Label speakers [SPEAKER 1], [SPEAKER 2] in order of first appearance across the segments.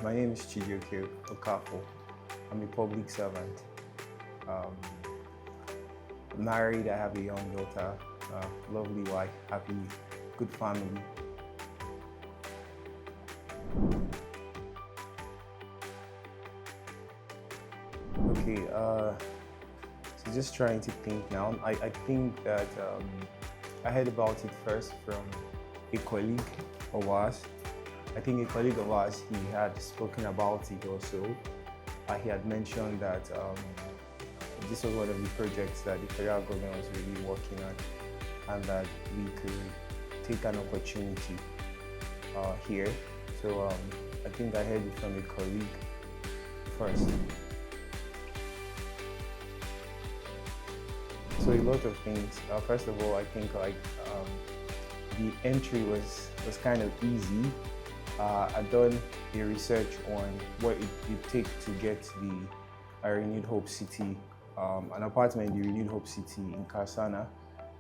[SPEAKER 1] My name is Chijioke Okafo. I'm a public servant. Um, Married, I have a young daughter, lovely wife, happy, good family. Okay, so just trying to think now. I think that I heard about it first from a colleague of ours. I think a colleague of ours, he had spoken about it also. He had mentioned that this was one of the projects that the federal government was really working on, and that we could take an opportunity here. So I think I heard it from a colleague first. So a lot of things. First of all, I think the entry was kind of easy. I've done a research on what it takes to get the Renewed Hope City, an apartment in the Renewed Hope City in Karsana,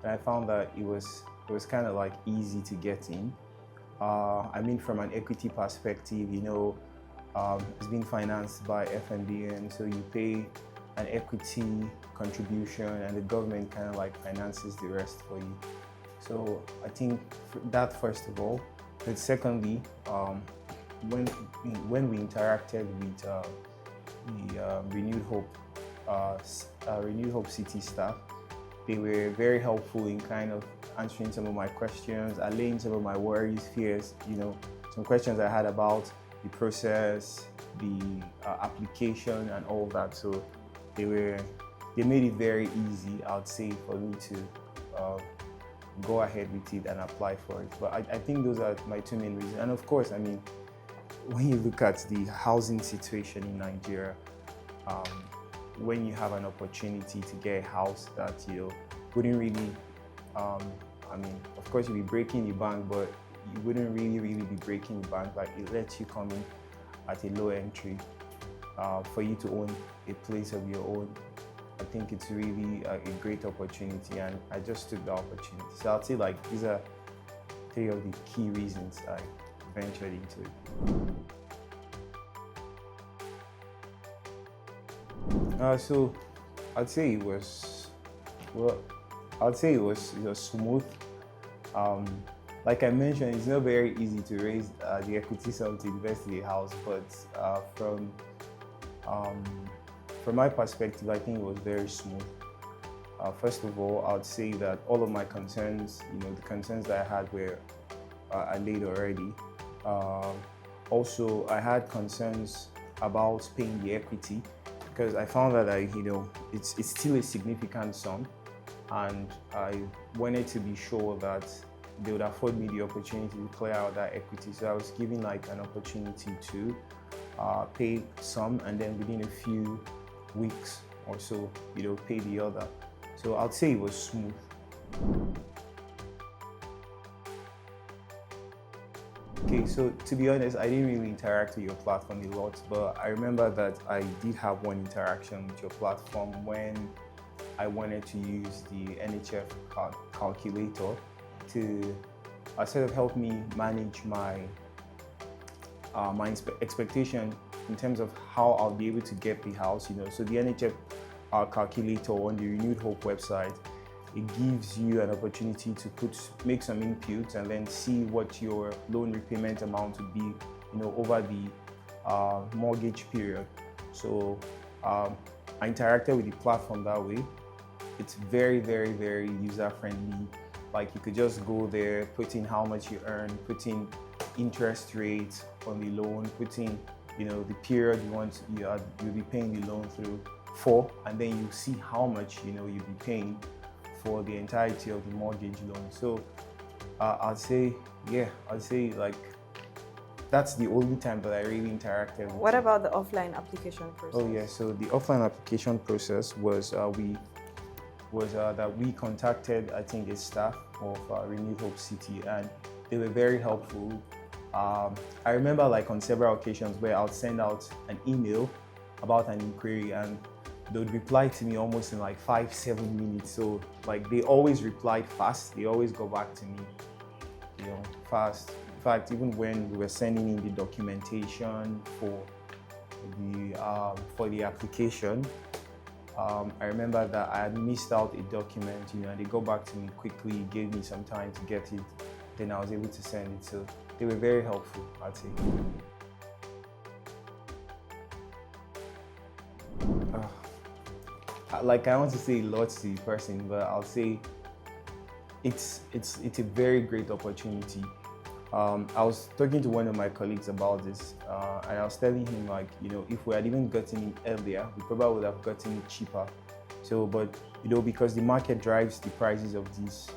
[SPEAKER 1] and I found that it was kind of like easy to get in. I mean, from an equity perspective, it's been financed by FNBN, so you pay an equity contribution, and the government kind of like finances the rest for you. So I think that first of all. But secondly, when we interacted with the Renewed Hope City staff, they were very helpful in kind of answering some of my questions, allaying some of my worries, fears. Some questions I had about the process, the application, and all that. So they made it very easy, I'd say, for me to go ahead with it and apply for it. But I think those are my two main reasons. And of course, I mean, when you look at the housing situation in Nigeria, when you have an opportunity to get a house that wouldn't really, of course you'll be breaking the bank, but you wouldn't really be breaking the bank. Like, it lets you come in at a low entry for you to own a place of your own. I think it's really a great opportunity, and I just took the opportunity. So I'll say, like, these are three of the key reasons I ventured into it. So I'd say it was smooth. Like I mentioned, it's not very easy to raise the equity sum to invest in a house, but from my perspective, I think it was very smooth. First of all, I would say that all of my concerns, the concerns that I had were allayed already. Also, I had concerns about paying the equity, because I found that it's still a significant sum, and I wanted to be sure that they would afford me the opportunity to clear out that equity. So I was given like an opportunity to pay some, and then within a few weeks or so, pay the other. So I'd say it was smooth. Okay, so to be honest, I didn't really interact with your platform a lot, but I remember that I did have one interaction with your platform when I wanted to use the NHF calculator to sort of help me manage my expectation in terms of how I'll be able to get the house. So the NHF calculator on the Renewed Hope website, it gives you an opportunity to make some inputs and then see what your loan repayment amount would be, over the mortgage period. So I interacted with the platform that way. It's very, very, very user-friendly. Like, you could just go there, put in how much you earn, put in interest rates on the loan, put in the period you'll be paying the loan through for, and then you see how much you'll be paying for the entirety of the mortgage loan. So I'd say like that's the only time that I really interacted with.
[SPEAKER 2] What about the offline application process?
[SPEAKER 1] Oh yeah, so the offline application process was that we contacted, I think, a staff of Renewed Hope City, and they were very helpful. I remember, like, on several occasions where I'll send out an email about an inquiry, and they would reply to me almost in like 5-7 minutes. So like they always replied fast. They always go back to me, fast. In fact, even when we were sending in the documentation for the application, I remember that I had missed out a document, and they go back to me quickly, gave me some time to get it, then I was able to send it. So they were very helpful, I'd say. Like I want to say lots to the person, but I'll say it's a very great opportunity. I was talking to one of my colleagues about this, and I was telling him, like, if we had even gotten it earlier, we probably would have gotten it cheaper. So, but because the market drives the prices of these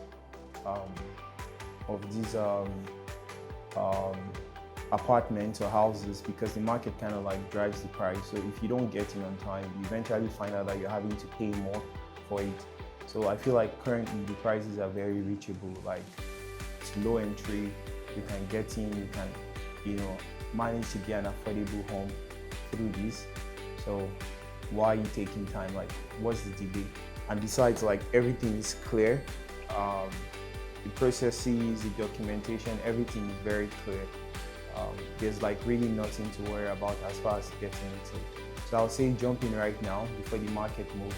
[SPEAKER 1] apartments or houses, because the market kind of like drives the price. So if you don't get in on time, you eventually find out that you're having to pay more for it. So I feel like currently the prices are very reachable. Like, it's low entry, you can get in, you can manage to get an affordable home through this. So why are you taking time? Like, what's the delay? And besides, like, everything is clear. The processes, the documentation, everything is very clear. There's like really nothing to worry about as far as getting into. So I'll say jump in right now before the market moves.